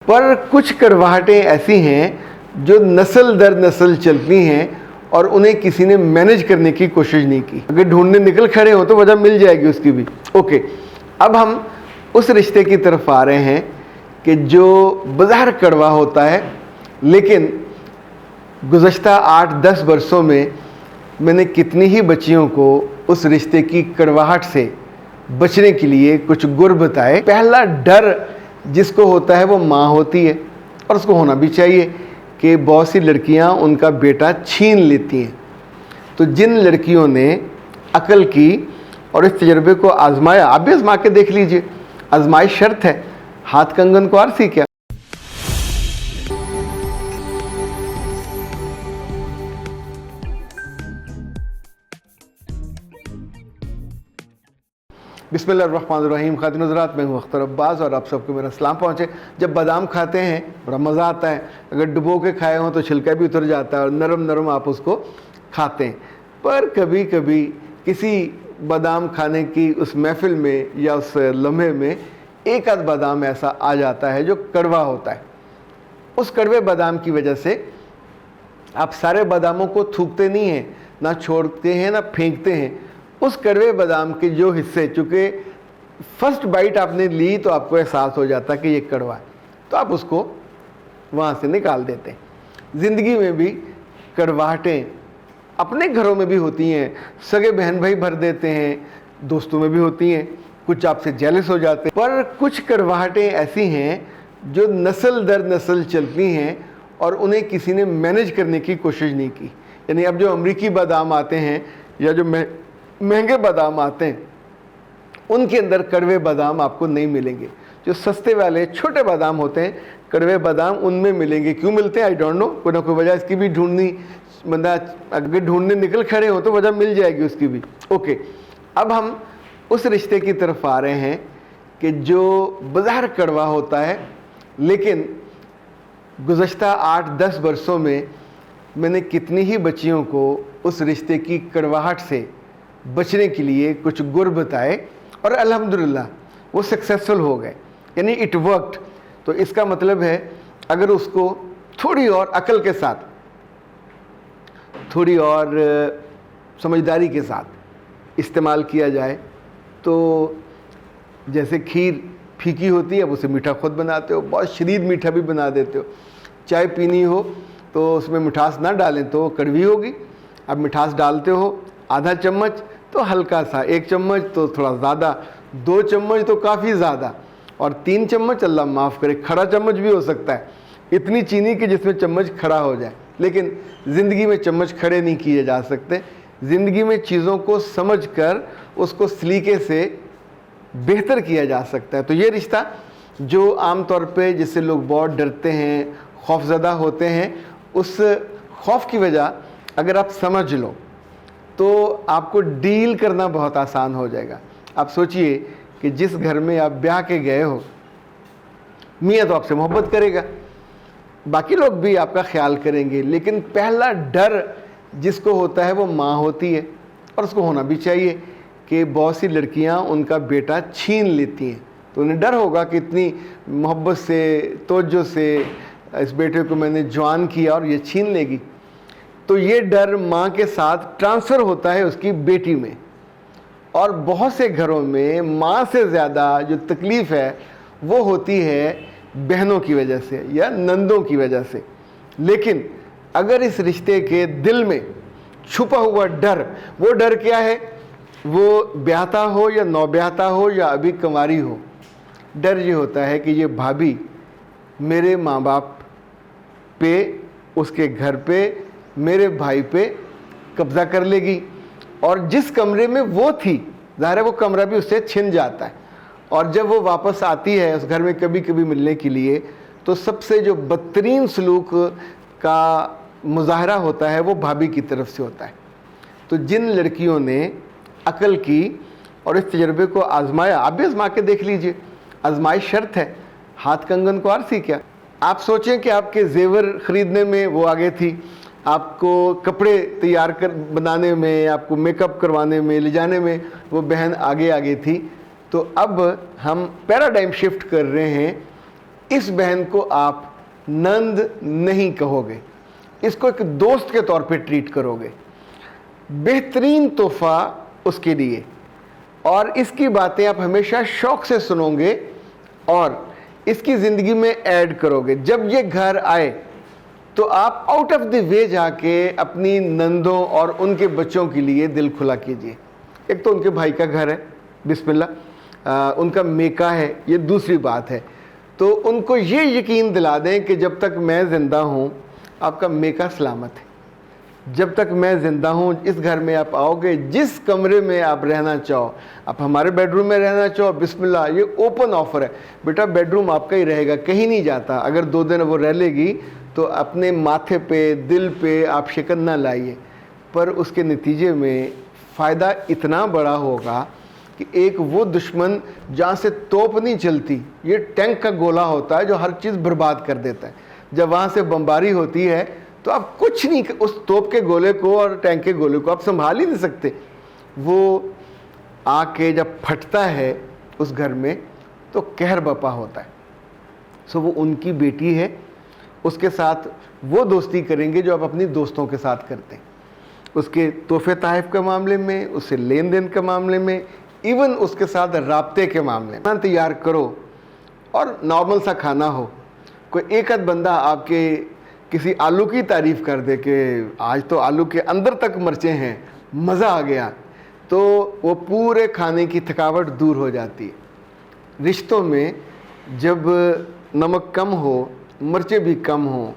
पर कुछ कड़वाहटें ऐसी हैं जो नस्ल दर नस्ल चलती हैं और उन्हें किसी ने मैनेज करने की कोशिश नहीं की। अगर ढूंढने निकल खड़े हो तो वजह मिल जाएगी उसकी भी। ओके, अब हम उस रिश्ते की तरफ आ रहे हैं कि जो बाज़ार कड़वा होता है, लेकिन गुज़श्ता 8-10 वर्षों में मैंने कितनी ही बच्चियों को उस रिश्ते की कड़वाहट से बचने के लिए कुछ गुर बताए। पहला डर जिसको होता है वो माँ होती है, और उसको होना भी चाहिए कि बहुत सी लड़कियाँ उनका बेटा छीन लेती हैं। तो जिन लड़कियों ने अकल की और इस तजर्बे को आजमाया, आप भी आजमा के देख लीजिए, आजमाइश शर्त है, हाथ कंगन को आरसी क्या। बिस्मिल्लाहिर्रहमानिर्रहीम। खातिन हज़रात, मैं हूँ अख्तर अब्बास और आप सबको मेरा सलाम पहुँचे। जब बादाम खाते हैं बड़ा मज़ा आता है, अगर डुबो के खाए हों तो छिलका भी उतर जाता है और नरम नरम आप उसको खाते हैं। पर कभी कभी किसी बादाम खाने की उस महफिल में या उस लम्हे में एक आध बादाम ऐसा आ जाता है जो कड़वा होता है। उस कड़वे बादाम की वजह से आप सारे बादामों को थूकते नहीं हैं, ना छोड़ते हैं ना फेंकते हैं। उस कड़वे बादाम के जो हिस्से, चूँकि फर्स्ट बाइट आपने ली तो आपको एहसास हो जाता है कि ये कड़वा है, तो आप उसको वहाँ से निकाल देते हैं। ज़िंदगी में भी कड़वाहटें अपने घरों में भी होती हैं, सगे बहन भाई भर देते हैं, दोस्तों में भी होती हैं, कुछ आपसे जेलस हो जाते हैं। पर कुछ कड़वाहटें ऐसी हैं जो नस्ल दर नस्ल चलती हैं और उन्हें किसी ने मैनेज करने की कोशिश नहीं की। यानी अब जो अमरीकी बादाम आते हैं या जो महंगे बादाम आते हैं, उनके अंदर कड़वे बादाम आपको नहीं मिलेंगे। जो सस्ते वाले छोटे बादाम होते हैं, कड़वे बादाम उनमें मिलेंगे। क्यों मिलते हैं आई डोंट नो, कोई ना कोई वजह इसकी भी ढूंढनी, बंदा अगर ढूंढने निकल खड़े हो तो वजह मिल जाएगी उसकी भी। ओके, अब हम उस रिश्ते की तरफ आ रहे हैं कि जो बाज़ार कड़वा होता है, लेकिन गुज़श्ता 8-10 वर्षों में मैंने कितनी ही बच्चियों को उस रिश्ते की कड़वाहट से बचने के लिए कुछ गुर बताए और अल्हम्दुलिल्लाह वो सक्सेसफुल हो गए, यानी इट वर्कड। तो इसका मतलब है अगर उसको थोड़ी और अकल के साथ, थोड़ी और समझदारी के साथ इस्तेमाल किया जाए तो जैसे खीर फीकी होती है, अब उसे मीठा खुद बनाते हो, बहुत शदीद मीठा भी बना देते हो। चाय पीनी हो तो उसमें मिठास ना डालें तो कड़वी होगी, अब मिठास डालते हो आधा चम्मच तो हल्का सा, 1 चम्मच तो थोड़ा ज़्यादा, 2 चम्मच तो काफ़ी ज़्यादा, और 3 चम्मच अल्लाह माफ़ करे खड़ा चम्मच भी हो सकता है, इतनी चीनी कि जिसमें चम्मच खड़ा हो जाए। लेकिन ज़िंदगी में चम्मच खड़े नहीं किए जा सकते। ज़िंदगी में चीज़ों को समझकर उसको सलीके से बेहतर किया जा सकता है। तो ये रिश्ता जो आम तौर पे जिससे लोग बहुत डरते हैं, खौफज़दा होते हैं, उस खौफ की वजह अगर आप समझ लो तो आपको डील करना बहुत आसान हो जाएगा। आप सोचिए कि जिस घर में आप ब्याह के गए हो, मियाँ तो आपसे मोहब्बत करेगा, बाकी लोग भी आपका ख्याल करेंगे, लेकिन पहला डर जिसको होता है वो माँ होती है, और उसको होना भी चाहिए कि बहुत सी लड़कियाँ उनका बेटा छीन लेती हैं। तो उन्हें डर होगा कि इतनी मोहब्बत से, तवज्जो से इस बेटे को मैंने जवान किया और ये छीन लेगी। तो ये डर माँ के साथ ट्रांसफ़र होता है उसकी बेटी में, और बहुत से घरों में माँ से ज़्यादा जो तकलीफ़ है वो होती है बहनों की वजह से या नंदों की वजह से। लेकिन अगर इस रिश्ते के दिल में छुपा हुआ डर, वो डर क्या है, वो ब्याहता हो या नौब्याहता हो या अभी कंवारी हो, डर ये होता है कि ये भाभी मेरे माँ बाप पे, उसके घर पे, मेरे भाई पे कब्ज़ा कर लेगी, और जिस कमरे में वो थी ज़ाहिर है वो कमरा भी उससे छिन जाता है, और जब वो वापस आती है उस घर में कभी कभी मिलने के लिए तो सबसे जो बदतरीन सलूक का मुजाहरा होता है वो भाभी की तरफ से होता है। तो जिन लड़कियों ने अकल की और इस तजर्बे को आजमाया, आप भी आजमा के देख लीजिए, आजमाइश शर्त है, हाथ कंगन को आरसी क्या। आप सोचें कि आपके जेवर ख़रीदने में वो आगे थी, आपको कपड़े तैयार कर बनाने में, आपको मेकअप करवाने में, ले जाने में वो बहन आगे आगे थी। तो अब हम पैराडाइम शिफ्ट कर रहे हैं इस बहन को आप नंद नहीं कहोगे, इसको एक दोस्त के तौर पे ट्रीट करोगे, बेहतरीन तोहफा उसके लिए, और इसकी बातें आप हमेशा शौक से सुनोगे और इसकी ज़िंदगी में ऐड करोगे। जब ये घर आए तो आप आउट ऑफ द वे जाके अपनी नंदों और उनके बच्चों के लिए दिल खुला कीजिए। एक तो उनके भाई का घर है, बिस्मिल्लाह, उनका मेका है, ये दूसरी बात है। तो उनको ये यकीन दिला दें कि जब तक मैं ज़िंदा हूँ आपका मेका सलामत है, जब तक मैं ज़िंदा हूँ इस घर में आप आओगे, जिस कमरे में आप रहना चाहो, आप हमारे बेडरूम में रहना चाहो, बिस्मिल्लाह, ये ओपन ऑफ़र है। बेटा बेडरूम आपका ही रहेगा, कहीं नहीं जाता। अगर 2 दिन वो रह लेगी तो अपने माथे पे, दिल पे आप शिकन ना लाइए, पर उसके नतीजे में फ़ायदा इतना बड़ा होगा कि एक वो दुश्मन जहाँ से तोप नहीं चलती, ये टैंक का गोला होता है जो हर चीज़ बर्बाद कर देता है। जब वहाँ से बमबारी होती है तो आप कुछ नहीं, उस तोप के गोले को और टैंक के गोले को आप संभाल ही नहीं सकते। वो आके जब फटता है उस घर में तो कहर बपा होता है। सो वो उनकी बेटी है, उसके साथ वो दोस्ती करेंगे जो आप अपनी दोस्तों के साथ करते हैं, उसके तोहफे तहफ़ के मामले में, उससे लेन देन के मामले में, इवन उसके साथ राब्ते के मामले में। तैयार करो और नॉर्मल सा खाना हो। कोई एक आध बंदा आपके किसी आलू की तारीफ़ कर दे कि आज तो आलू के अंदर तक मिर्चें हैं, मज़ा आ गया, तो वो पूरे खाने की थकावट दूर हो जाती है। रिश्तों में जब नमक कम हो, मिर्चें भी कम हो,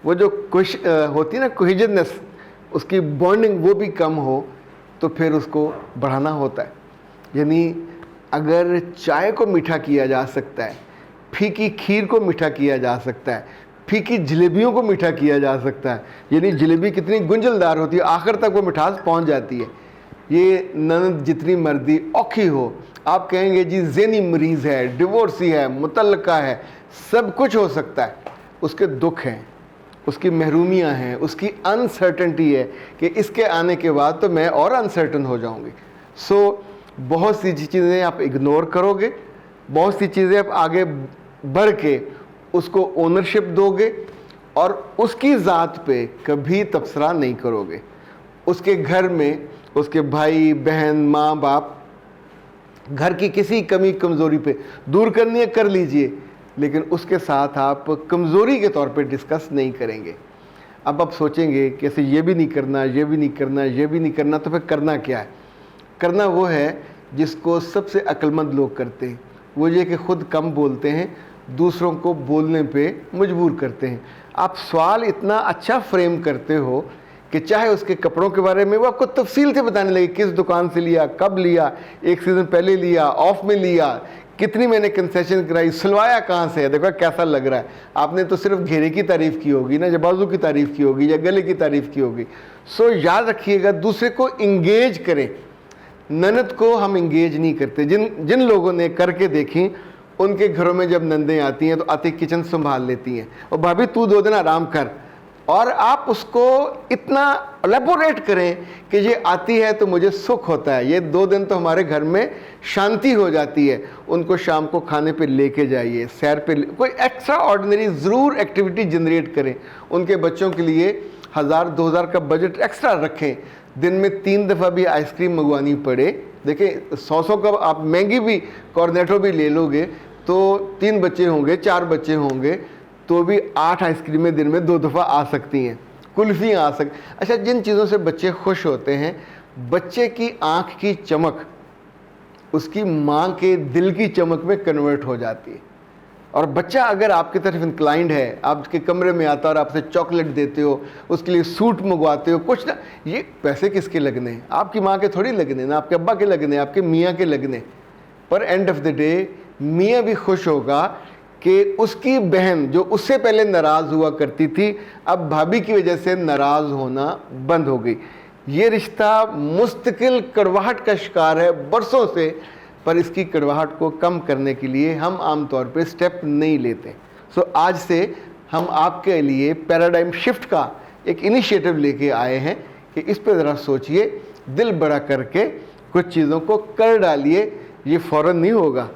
वो जो कुछ होती है ना कोहेजननेस, उसकी बॉन्डिंग वो भी कम हो, तो फिर उसको बढ़ाना होता है। यानी अगर चाय को मीठा किया जा सकता है, फीकी खीर को मीठा किया जा सकता है, फीकी जलेबियों को मीठा किया जा सकता है, यानी जलेबी कितनी गुंजलदार होती है, आखिर तक वो मिठास पहुंच जाती है। ये ननद जितनी मर्दी औखी हो, आप कहेंगे जी ज़हनी मरीज़ है, डिवोर्सी है, मुतल्लका है, सब कुछ हो सकता है। उसके दुख हैं, उसकी महरूमियाँ हैं, उसकी अनसर्टनटी है कि इसके आने के बाद तो मैं और अनसर्टन हो जाऊँगी। सो बहुत सी चीज़ें आप इग्नोर करोगे, बहुत सी चीज़ें आप आगे बढ़ के उसको ओनरशिप दोगे और उसकी ज़ात पे कभी तबसरा नहीं करोगे। उसके घर में उसके भाई बहन माँ बाप, घर की किसी कमी कमज़ोरी पे दूर करनी है कर लीजिए, लेकिन उसके साथ आप कमज़ोरी के तौर पे डिस्कस नहीं करेंगे। अब आप सोचेंगे कि ऐसे ये भी नहीं करना, ये भी नहीं करना, ये भी नहीं करना, तो फिर करना क्या है? करना वो है जिसको सबसे अक्लमंद लोग करते हैं, वो ये कि ख़ुद कम बोलते हैं, दूसरों को बोलने पे मजबूर करते हैं। आप सवाल इतना अच्छा फ्रेम करते हो कि चाहे उसके कपड़ों के बारे में वो आपको तफसील से बताने लगे, किस दुकान से लिया, कब लिया, एक सीज़न पहले लिया, ऑफ में लिया, कितनी मैंने कंसेशन कराई, सिलवाया कहाँ से है, देखो कैसा लग रहा है। आपने तो सिर्फ घेरे की तारीफ़ की होगी ना, या बाजू की तारीफ़ की होगी, या गले की तारीफ़ की होगी। सो याद रखिएगा, दूसरे को इंगेज करें। ननद को हम इंगेज नहीं करते। जिन लोगों ने करके देखी, उनके घरों में जब नंदें आती हैं तो आती किचन संभाल लेती हैं, और भाभी तू 2 दिन आराम कर, और आप उसको इतना एलेबोरेट करें कि ये आती है तो मुझे सुख होता है, ये 2 दिन तो हमारे घर में शांति हो जाती है। उनको शाम को खाने पे लेके जाइए, सैर पे कोई एक्स्ट्रा ऑर्डिनरी ज़रूर एक्टिविटी जनरेट करें। उनके बच्चों के लिए 1000-2000 का बजट एक्स्ट्रा रखें। दिन में 3 दफ़ा भी आइसक्रीम मंगवानी पड़े, देखिए 100 का आप महंगी भी कॉर्नेटो भी ले लोगे तो 3 बच्चे होंगे, 4 बच्चे होंगे, तो भी 8 आइसक्रीमें दिन में 2 दफ़ा आ सकती हैं, कुल्फ़ियाँ आ सकती। अच्छा, जिन चीज़ों से बच्चे खुश होते हैं, बच्चे की आँख की चमक उसकी माँ के दिल की चमक में कन्वर्ट हो जाती है। और बच्चा अगर आपकी तरफ इंक्लाइंड है, आपके कमरे में आता है और आपसे चॉकलेट देते हो, उसके लिए सूट मंगवाते हो, कुछ ना, ये पैसे किसके लगने हैं? आपकी माँ के थोड़ी लगने, ना आपके अब्बा के लगने, आपके मियाँ के लगने। पर एंड ऑफ द डे मियाँ भी खुश होगा कि उसकी बहन जो उससे पहले नाराज़ हुआ करती थी, अब भाभी की वजह से नाराज़ होना बंद हो गई। ये रिश्ता मुस्तकिल कड़वाहट का शिकार है बरसों से, पर इसकी कड़वाहट को कम करने के लिए हम आमतौर पर स्टेप नहीं लेते। सो आज से हम आपके लिए पैराडाइम शिफ्ट का एक इनिशिएटिव लेके आए हैं कि इस पर ज़रा सोचिए, दिल बड़ा करके कुछ चीज़ों को कर डालिए। ये फ़ौरन नहीं होगा,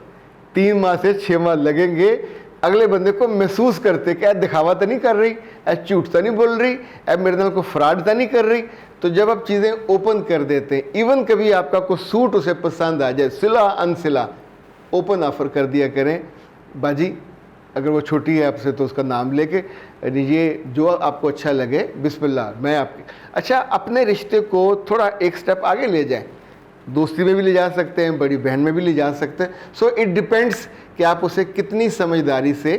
3 माह से 6 माह लगेंगे, अगले बंदे को महसूस करते कि दिखावा तो नहीं कर रही, झूठ तो नहीं बोल रही, मेरे नाल को फ्रॉड तो नहीं कर रही। तो जब आप चीज़ें ओपन कर देते हैं, इवन कभी आपका कोई सूट उसे पसंद आ जाए, सिला अनसिला, ओपन ऑफर कर दिया करें। बाजी अगर वो छोटी है आपसे तो उसका नाम लेके ये जो आपको अच्छा लगे बिस्मिल्लाह मैं आपकी। अच्छा, अपने रिश्ते को थोड़ा एक स्टेप आगे ले जाएं, दोस्ती में भी ले जा सकते हैं, बड़ी बहन में भी ले जा सकते हैं। सो इट डिपेंड्स कि आप उसे कितनी समझदारी से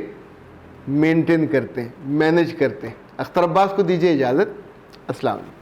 मेंटेन करते हैं, मैनेज करते हैं। अख्तर अब्बास को दीजिए इजाज़त। अस्सलाम वालेकुम।